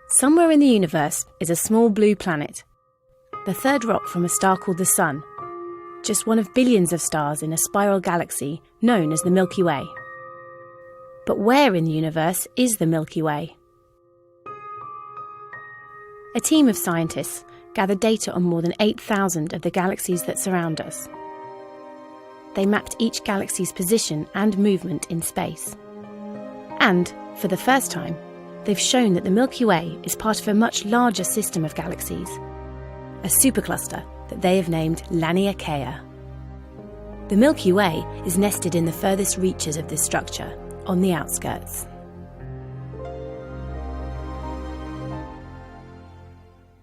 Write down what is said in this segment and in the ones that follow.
Somewhere in the universe is a small blue planet, the third rock from a star called the Sun, just one of billions of stars in a spiral galaxy known as the Milky Way. But where in the universe is the Milky Way? A team of scientists gathered data on more than 8,000 of the galaxies that surround us. They mapped each galaxy's position and movement in space. And, for the first time, they've shown that the Milky Way is part of a much larger system of galaxies, a supercluster that they have named Laniakea. The Milky Way is nested in the furthest reaches of this structure, on the outskirts.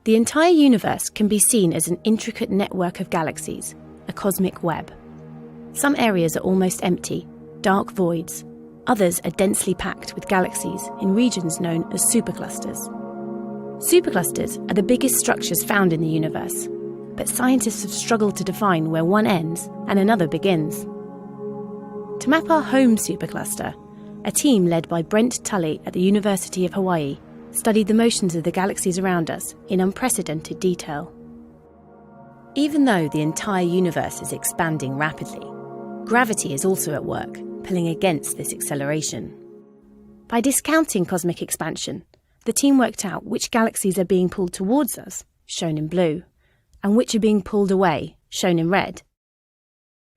The entire universe can be seen as an intricate network of galaxies, a cosmic web. Some areas are almost empty, dark voids. Others are densely packed with galaxies in regions known as superclusters. Superclusters are the biggest structures found in the universe, but scientists have struggled to define where one ends and another begins. To map our home supercluster, a team led by Brent Tully at the University of Hawaii studied the motions of the galaxies around us in unprecedented detail. Even though the entire universe is expanding rapidly, gravity is also at work, pulling against this acceleration. By discounting cosmic expansion, the team worked out which galaxies are being pulled towards us, shown in blue, and which are being pulled away, shown in red.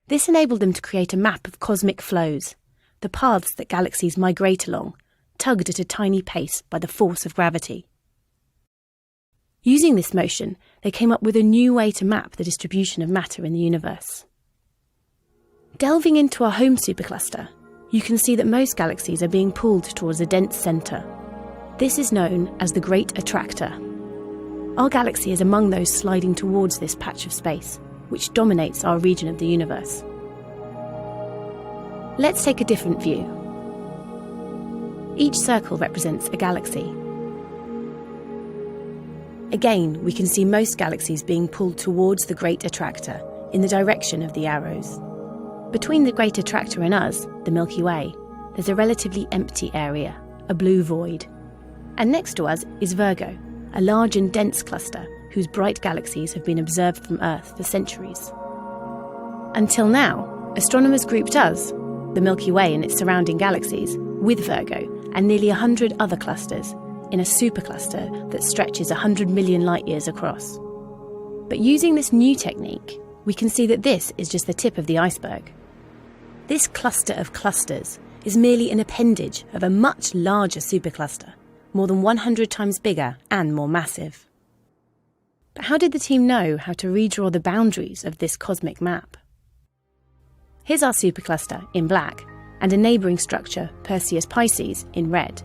This enabled them to create a map of cosmic flows, the paths that galaxies migrate along, tugged at a tiny pace by the force of gravity. Using this motion, they came up with a new way to map the distribution of matter in the universe. Delving into our home supercluster, you can see that most galaxies are being pulled towards a dense centre. This is known as the Great Attractor. Our galaxy is among those sliding towards this patch of space, which dominates our region of the universe. Let's take a different view. Each circle represents a galaxy. Again, we can see most galaxies being pulled towards the Great Attractor in the direction of the arrows. Between the Great Attractor and us, the Milky Way, there's a relatively empty area, a blue void. And next to us is Virgo, a large and dense cluster whose bright galaxies have been observed from Earth for centuries. Until now, astronomers grouped us, the Milky Way and its surrounding galaxies, with Virgo and nearly 100 other clusters in a supercluster that stretches 100 million light-years across. But using this new technique, we can see that this is just the tip of the iceberg. This cluster of clusters is merely an appendage of a much larger supercluster, more than 100 times bigger and more massive. But how did the team know how to redraw the boundaries of this cosmic map? Here's our supercluster in black, and a neighbouring structure, Perseus Pisces, in red.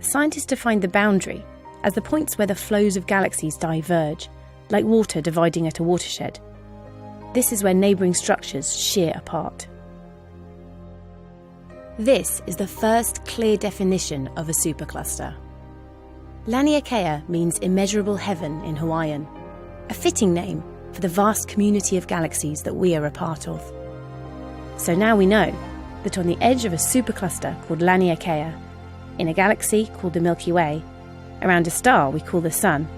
Scientists defined the boundary as the points where the flows of galaxies diverge, like water dividing at a watershed. This is where neighbouring structures shear apart. This is the first clear definition of a supercluster. Laniakea means immeasurable heaven in Hawaiian, a fitting name for the vast community of galaxies that we are a part of. So now we know that on the edge of a supercluster called Laniakea, in a galaxy called the Milky Way, around a star we call the Sun,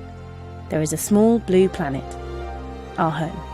there is a small blue planet, our home.